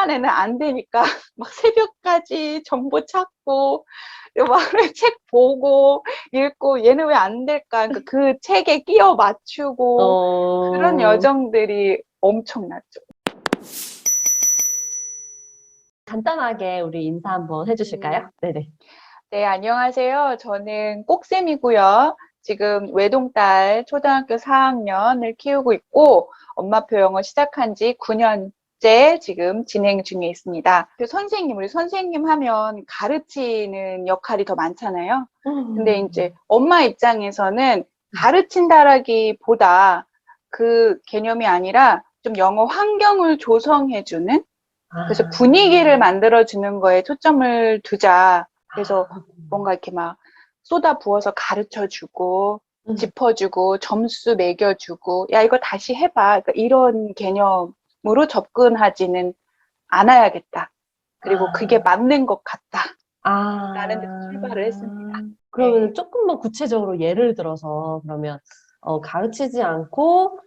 초반에는 안 되니까 막 새벽까지 정보 찾고 막 책 보고 읽고 얘는 왜 안 될까? 그러니까 그 책에 끼워 맞추고 그런 어, 여정들이 엄청났죠. 간단하게 우리 인사 한번 해주실까요? 네네. 네, 안녕하세요. 저는 꼭쌤이고요. 지금 외동딸 초등학교 4학년을 키우고 있고 엄마표 영어 시작한 지 9년째 지금 진행 중에 있습니다. 그 선생님, 우리 선생님 하면 가르치는 역할이 더 많잖아요. 근데 이제 엄마 입장에서는 가르친다라기보다 그 개념이 아니라 좀 영어 환경을 조성해주는, 그래서 아, 분위기를 만들어주는 거에 초점을 두자. 그래서 아, 뭔가 이렇게 막 쏟아 부어서 가르쳐 주고, 음. 짚어주고, 점수 매겨주고, 야, 이거 다시 해봐. 그러니까 이런 개념으로 접근하지는 않아야겠다. 그리고 그게 아, 맞는 것 같다. 라는 데서 출발을 했습니다. 아, 그러면 네. 조금만 구체적으로 예를 들어서 그러면 가르치지 않고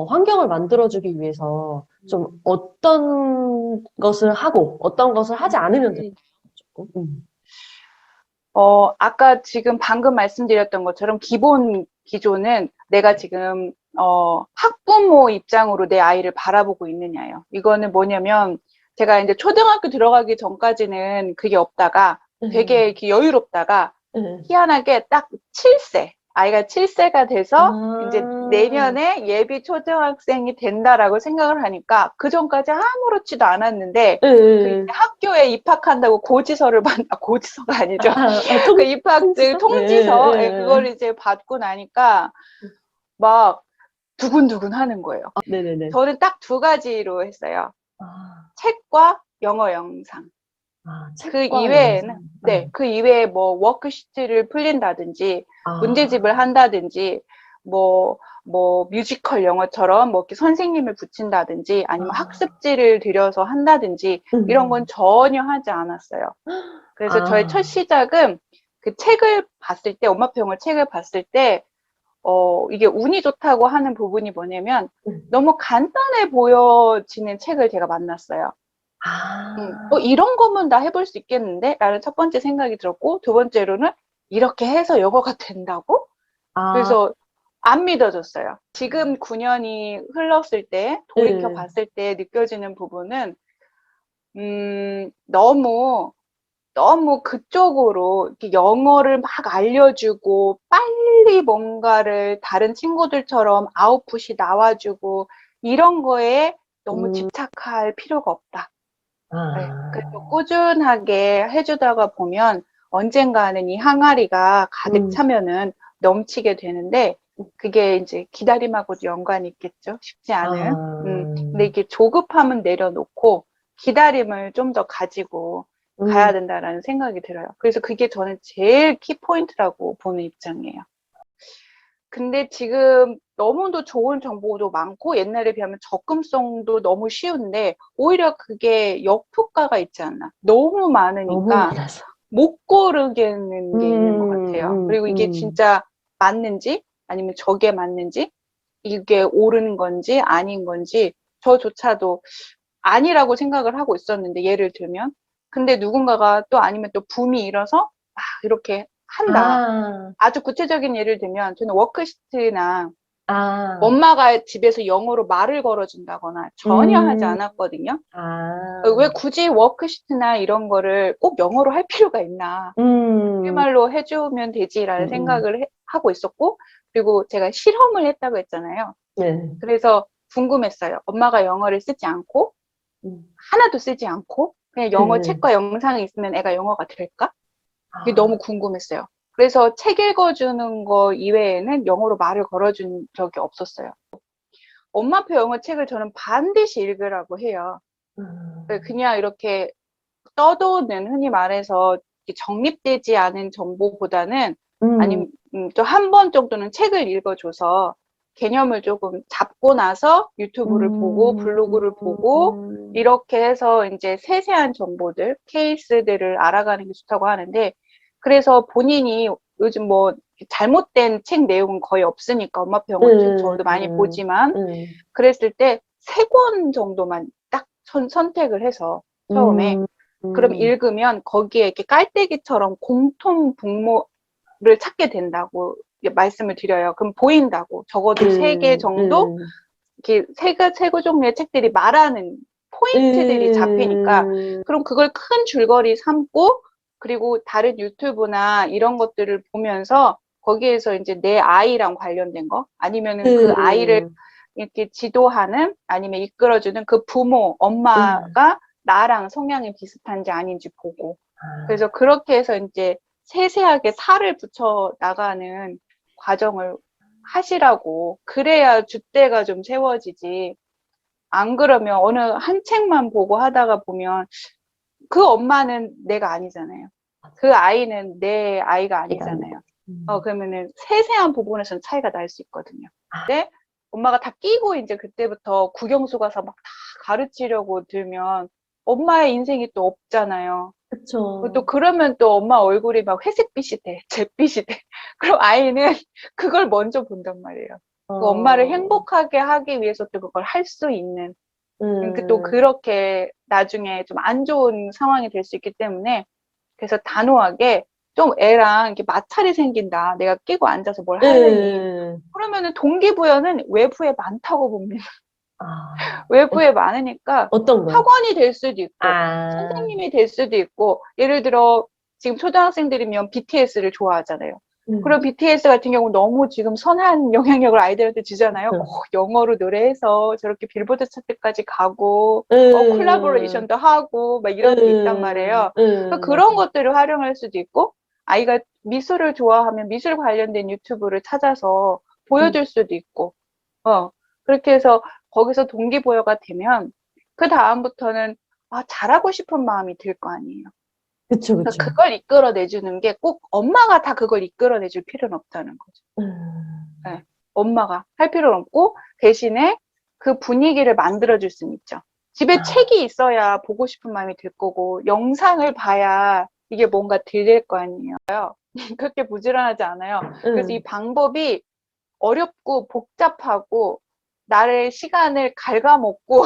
환경을 만들어주기 위해서 좀 어떤 것을 하고 어떤 것을 하지 않으면 될까요? 음. 조금. 아까 지금 방금 말씀드렸던 것처럼 기본 기조는 내가 지금, 학부모 입장으로 내 아이를 바라보고 있느냐예요. 이거는 뭐냐면, 제가 이제 초등학교 들어가기 전까지는 그게 없다가 되게 네, 이렇게 여유롭다가 네. 희한하게 딱 7세, 아이가 7세가 돼서 이제 아, 내년에 예비 초등학생이 된다라고 생각을 하니까 그 전까지 아무렇지도 않았는데 그 이제 네. 학교에 입학한다고 고지서를 고지서가 아니죠. 그 입학증 통지서? 네, 통지서, 예, 그걸 네. 이제 받고 나니까 막 두근두근 하는 거예요. 네네네. 저는 딱 두 가지로 했어요. 아, 책과 영어 영상. 그 책과 이외에는, 영상. 네, 그 이외에 뭐 워크시트를 풀린다든지, 문제집을 아, 한다든지, 뭐, 뭐 뮤지컬 영어처럼 뭐 이렇게 선생님을 붙인다든지, 아니면 아, 학습지를 들여서 한다든지, 이런 건 음. 전혀 하지 않았어요. 그래서 저의 첫 아, 시작은 그 책을 봤을 때, 엄마표 영어 책을 봤을 때, 이게 운이 좋다고 하는 부분이 뭐냐면, 음. 너무 간단해 보여지는 책을 제가 만났어요. 아, 이런 거면 나 해볼 수 있겠는데? 라는 첫 번째 생각이 들었고, 두 번째로는 이렇게 해서 영어가 된다고? 아, 그래서 안 믿어졌어요. 지금 9년이 흘렀을 때, 돌이켜 네. 봤을 때 느껴지는 부분은, 너무, 너무 그쪽으로 이렇게 영어를 막 알려주고, 빨리 뭔가를 다른 친구들처럼 아웃풋이 나와주고, 이런 거에 너무 음, 집착할 필요가 없다. 네. 그래서 아, 꾸준하게 해주다가 보면 언젠가는 이 항아리가 가득 음, 차면은 넘치게 되는데 그게 이제 기다림하고도 연관이 있겠죠. 쉽지 않은. 아, 근데 이게 조급함은 내려놓고 기다림을 좀 더 가지고 가야 음, 된다라는 생각이 들어요. 그래서 그게 저는 제일 키포인트라고 보는 입장이에요. 근데 지금 너무도 좋은 정보도 많고 옛날에 비하면 접근성도 너무 쉬운데 오히려 그게 역효과가 있지 않나. 너무 너무 많으니까 많아서. 못 고르겠는 게 있는 것 같아요. 음, 그리고 이게 진짜 맞는지 아니면 저게 맞는지 이게 옳은 건지 아닌 건지 저조차도 아니라고 생각을 하고 있었는데 예를 들면 근데 누군가가 또 아니면 또 붐이 일어서 막 이렇게 한다. 아, 아주 구체적인 예를 들면 저는 워크시트나 아, 엄마가 집에서 영어로 말을 걸어준다거나 전혀 하지 음, 않았거든요. 왜 아, 굳이 워크시트나 이런 거를 꼭 영어로 할 필요가 있나. 음, 우리말로 해주면 되지라는 음. 생각을 하고 있었고, 그리고 제가 실험을 했다고 했잖아요. 네. 그래서 궁금했어요. 엄마가 영어를 쓰지 않고, 음, 하나도 쓰지 않고, 그냥 영어 네. 책과 영상이 있으면 애가 영어가 될까? 이게 너무 아, 궁금했어요. 그래서 책 읽어주는 거 이외에는 영어로 말을 걸어준 적이 없었어요. 엄마표 영어 책을 저는 반드시 읽으라고 해요. 음, 그냥 이렇게 떠도는 흔히 말해서 정립되지 않은 정보보다는 음, 아니면 또 한 번 정도는 책을 읽어줘서 개념을 조금 잡고 나서 유튜브를 보고 음, 블로그를 보고 이렇게 해서 이제 세세한 정보들, 케이스들을 알아가는 게 좋다고 하는데 그래서 본인이 요즘 뭐 잘못된 책 내용은 거의 없으니까 엄마표 영어 책 저도 많이 보지만 음, 그랬을 때 세 권 정도만 딱 선택을 해서 처음에. 음, 그럼 읽으면 거기에 이렇게 깔때기처럼 공통 분모를 찾게 된다고 말씀을 드려요. 그럼 보인다고. 적어도 세 개 정도? 이렇게 세 종류의 책들이 말하는 포인트들이 잡히니까, 그럼 그걸 큰 줄거리 삼고, 그리고 다른 유튜브나 이런 것들을 보면서 거기에서 이제 내 아이랑 관련된 거, 아니면은 그 아이를 이렇게 지도하는, 아니면 이끌어주는 그 부모, 엄마가 나랑 성향이 비슷한지 아닌지 보고. 그래서 그렇게 해서 이제 세세하게 살을 붙여 나가는 과정을 하시라고. 그래야 줏대가 좀 세워지지. 안 그러면 어느 한 책만 보고 하다가 보면 그 엄마는 내가 아니잖아요. 그 아이는 내 아이가 아니잖아요. 그러면은 세세한 부분에서는 차이가 날 수 있거든요. 근데 엄마가 다 끼고 이제 그때부터 국영수 가서 막 다 가르치려고 들면 엄마의 인생이 또 없잖아요. 또 그쵸. 그러면 또 엄마 얼굴이 막 회색빛이 돼, 잿빛이 돼. 그럼 아이는 그걸 먼저 본단 말이에요. 그 엄마를 행복하게 하기 위해서 또 그걸 할 수 있는. 또 그렇게 나중에 좀 안 좋은 상황이 될 수 있기 때문에, 그래서 단호하게 좀 애랑 이렇게 마찰이 생긴다. 내가 끼고 앉아서 뭘 하려니. 그러면은 동기부여는 외부에 많다고 봅니다. 외부에 많으니까 어떤 거요? 학원이 될 수도 있고, 아, 선생님이 될 수도 있고, 예를 들어 지금 초등학생들이면 BTS를 좋아하잖아요. 그럼 BTS 같은 경우 너무 지금 선한 영향력을 아이들한테 주잖아요. 영어로 노래해서 저렇게 빌보드 차트까지 가고, 콜라보레이션도 하고, 막 이런 게 있단 말이에요. 그러니까 그런 맞아. 것들을 활용할 수도 있고, 아이가 미술을 좋아하면 미술 관련된 유튜브를 찾아서 보여줄 수도 있고, 어, 그렇게 해서 거기서 동기부여가 되면, 그 다음부터는, 잘하고 싶은 마음이 들 거 아니에요. 그쵸, 그러니까 그쵸. 그걸 이끌어내주는 게 꼭 엄마가 다 그걸 이끌어내줄 필요는 없다는 거죠. 네, 엄마가 할 필요는 없고, 대신에 그 분위기를 만들어줄 수는 있죠. 집에 책이 있어야 보고 싶은 마음이 들 거고, 영상을 봐야 이게 뭔가 들릴 거 아니에요. 그렇게 부지런하지 않아요. 그래서 이 방법이 어렵고 복잡하고 나를 시간을 갉아먹고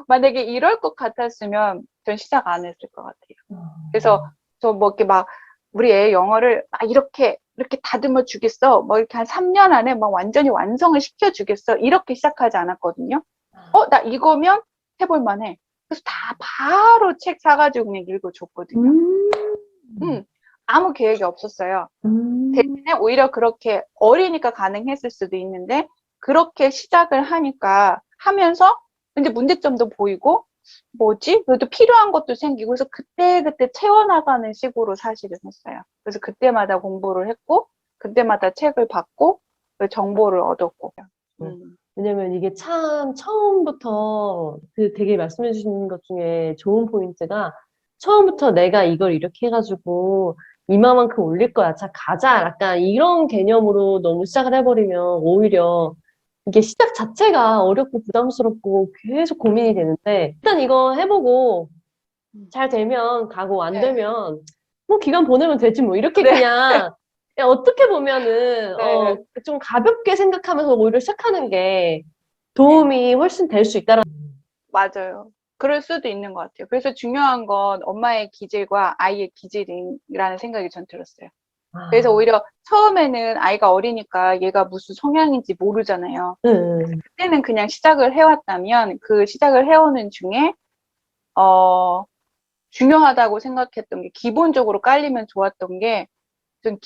만약에 이럴 것 같았으면 전 시작 안 했을 것 같아요. 그래서 저 뭐 이렇게 막 우리 애 영어를 막 이렇게 다듬어 주겠어. 뭐 이렇게 한 3년 안에 막 완전히 완성을 시켜 주겠어. 이렇게 시작하지 않았거든요. 나 이거면 해볼 만해. 그래서 다 바로 책 사가지고 그냥 읽어줬거든요. 아무 계획이 없었어요. 대신에 오히려 그렇게 어리니까 가능했을 수도 있는데, 그렇게 시작을 하면서 이제 문제점도 보이고, 뭐지? 그래도 필요한 것도 생기고, 그래서 그때그때 채워나가는 식으로 사실은 했어요. 그래서 그때마다 공부를 했고, 그때마다 책을 받고, 그 정보를 얻었고. 왜냐면 이게 참 처음부터 그 되게 말씀해 주신 것 중에 좋은 포인트가 처음부터 내가 이걸 이렇게 해가지고 이마만큼 올릴 거야. 자, 가자. 약간 이런 개념으로 너무 시작을 해버리면 오히려 이게 시작 자체가 어렵고 부담스럽고 계속 고민이 되는데 일단 이거 해보고 잘 되면 가고 안 네. 되면 뭐 기간 보내면 되지 뭐 이렇게 네. 그냥 어떻게 보면은 네. 좀 가볍게 생각하면서 오히려 시작하는 게 네. 도움이 훨씬 될 수 있다라는 맞아요. 그럴 수도 있는 것 같아요. 그래서 중요한 건 엄마의 기질과 아이의 기질이라는 생각이 전 들었어요. 그래서 아, 오히려 처음에는 아이가 어리니까 얘가 무슨 성향인지 모르잖아요. 그때는 그냥 시작을 해왔다면 그 시작을 해오는 중에 어, 중요하다고 생각했던 게 기본적으로 깔리면 좋았던 게 좀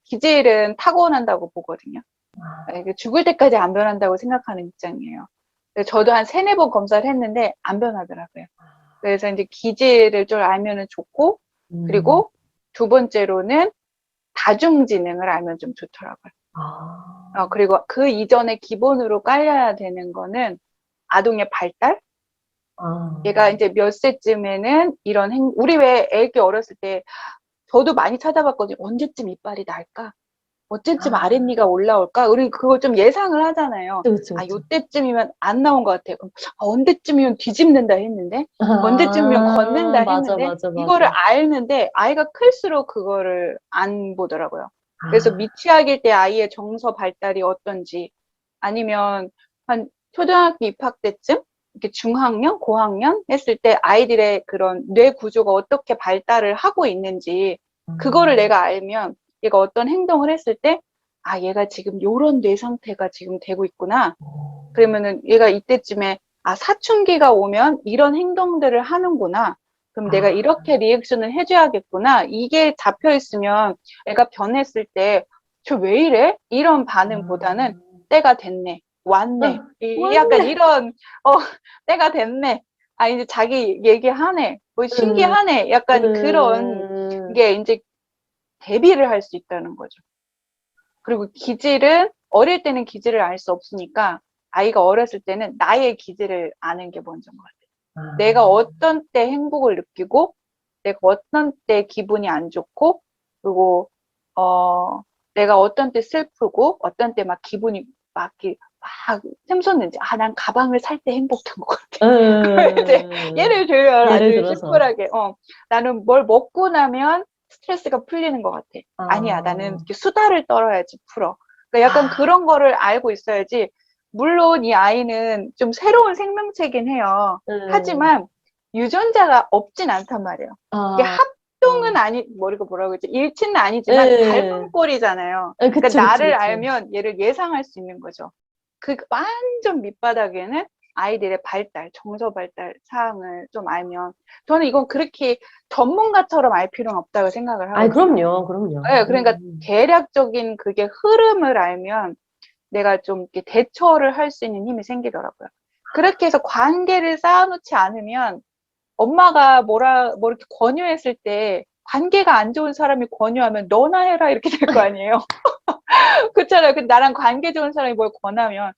기질은 타고난다고 보거든요. 죽을 때까지 안 변한다고 생각하는 입장이에요. 저도 한 세네 번 검사를 했는데 안 변하더라고요. 그래서 이제 기질을 좀 알면은 좋고, 그리고 두 번째로는 다중지능을 알면 좀 좋더라고요. 그리고 그 이전에 기본으로 깔려야 되는 거는 아동의 발달? 얘가 이제 몇 세쯤에는 우리 왜 애기 어렸을 때, 저도 많이 찾아봤거든요. 언제쯤 이빨이 날까? 언제쯤 아랫니가 올라올까? 우리 그걸 좀 예상을 하잖아요. 그쵸, 그쵸. 요때쯤이면 안 나온 것 같아요. 그럼, 언제쯤이면 뒤집는다 했는데, 언제쯤이면 걷는다 맞아, 했는데, 맞아, 이거를 맞아. 알는데, 아이가 클수록 그거를 안 보더라고요. 그래서 아, 미취학일 때 아이의 정서 발달이 어떤지, 아니면 한 초등학교 입학 때쯤, 이렇게 중학년, 고학년 했을 때 아이들의 그런 뇌 구조가 어떻게 발달을 하고 있는지 그거를 내가 알면 얘가 어떤 행동을 했을 때 아, 얘가 지금 요런 뇌 상태가 지금 되고 있구나. 그러면은 얘가 이때쯤에 아, 사춘기가 오면 이런 행동들을 하는구나. 그럼 내가 이렇게 리액션을 해줘야겠구나. 이게 잡혀 있으면 애가 변했을 때 저 왜 이래? 이런 반응보다는 때가 됐네. 왔네. 약간 이런, 어, 때가 됐네. 아, 이제 자기 얘기하네. 뭐 신기하네. 약간 그런 게 이제 대비를 할 수 있다는 거죠. 그리고 기질은 어릴 때는 기질을 알 수 없으니까 아이가 어렸을 때는 나의 기질을 아는 게 먼저인 것 같아요. 내가 어떤 때 행복을 느끼고 내가 어떤 때 기분이 안 좋고 그리고 내가 어떤 때 슬프고 어떤 때 막 기분이 막 이렇게 막 샘솟는지 아, 난 가방을 살 때 행복한 것 같아. 이제 예를 들면 예를 아주 들어서. 심플하게 나는 뭘 먹고 나면 스트레스가 풀리는 것 같아. 아니야, 나는 이렇게 수다를 떨어야지 풀어. 그러니까 약간 그런 거를 알고 있어야지. 물론 이 아이는 좀 새로운 생명체긴 해요. 하지만 유전자가 없진 않단 말이에요. 이게 합동은 뭐라고 그러지? 일치는 아니지만 닮은 꼴이잖아요. 그러니까 그쵸, 나를 그쵸. 알면 얘를 예상할 수 있는 거죠. 그 완전 밑바닥에는 아이들의 발달, 정서 발달 사항을 좀 알면 저는 이건 그렇게 전문가처럼 알 필요는 없다고 생각을 아이, 하거든요. 그럼요. 네, 그러니까 대략적인 그게 흐름을 알면 내가 좀 이렇게 대처를 할 수 있는 힘이 생기더라고요. 그렇게 해서 관계를 쌓아놓지 않으면 엄마가 뭐 이렇게 권유했을 때 관계가 안 좋은 사람이 권유하면 너나 해라 이렇게 될 거 아니에요. 그렇잖아요. 근데 나랑 관계 좋은 사람이 뭘 권하면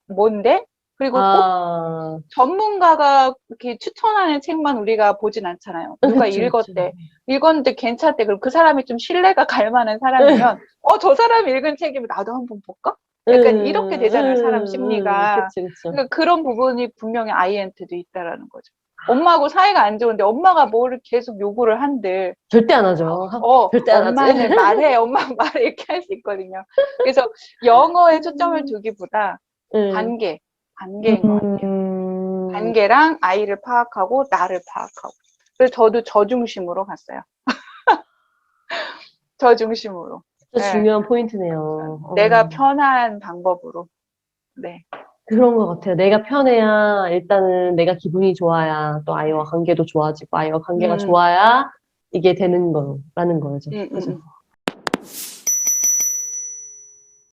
뭔데? 그리고 꼭 전문가가 이렇게 추천하는 책만 우리가 보진 않잖아요. 누가 그쵸, 읽었대. 읽었는데 괜찮대. 그럼 그 사람이 좀 신뢰가 갈 만한 사람이면, 저 사람이 읽은 책이면 나도 한번 볼까? 약간 이렇게 되잖아요, 사람 심리가. 그쵸. 그러니까 그런 부분이 분명히 아이한테도 있다라는 거죠. 엄마하고 사이가 안 좋은데 엄마가 뭐를 계속 요구를 한들, 절대 안 하죠. 절대 안 하지. 엄마는 말해, 엄마 말해, 이렇게 할 수 있거든요. 그래서 영어에 초점을 두기보다 관계인 것 같아요. 관계랑 아이를 파악하고 나를 파악하고. 그래서 저도 저 중심으로 갔어요. 저 중심으로. 진짜 네. 중요한 포인트네요. 내가 편한 방법으로. 네. 그런 것 같아요. 내가 편해야 일단은 내가 기분이 좋아야 또 아이와 관계도 좋아지고 아이와 관계가 좋아야 이게 되는 거라는 거죠. 그죠?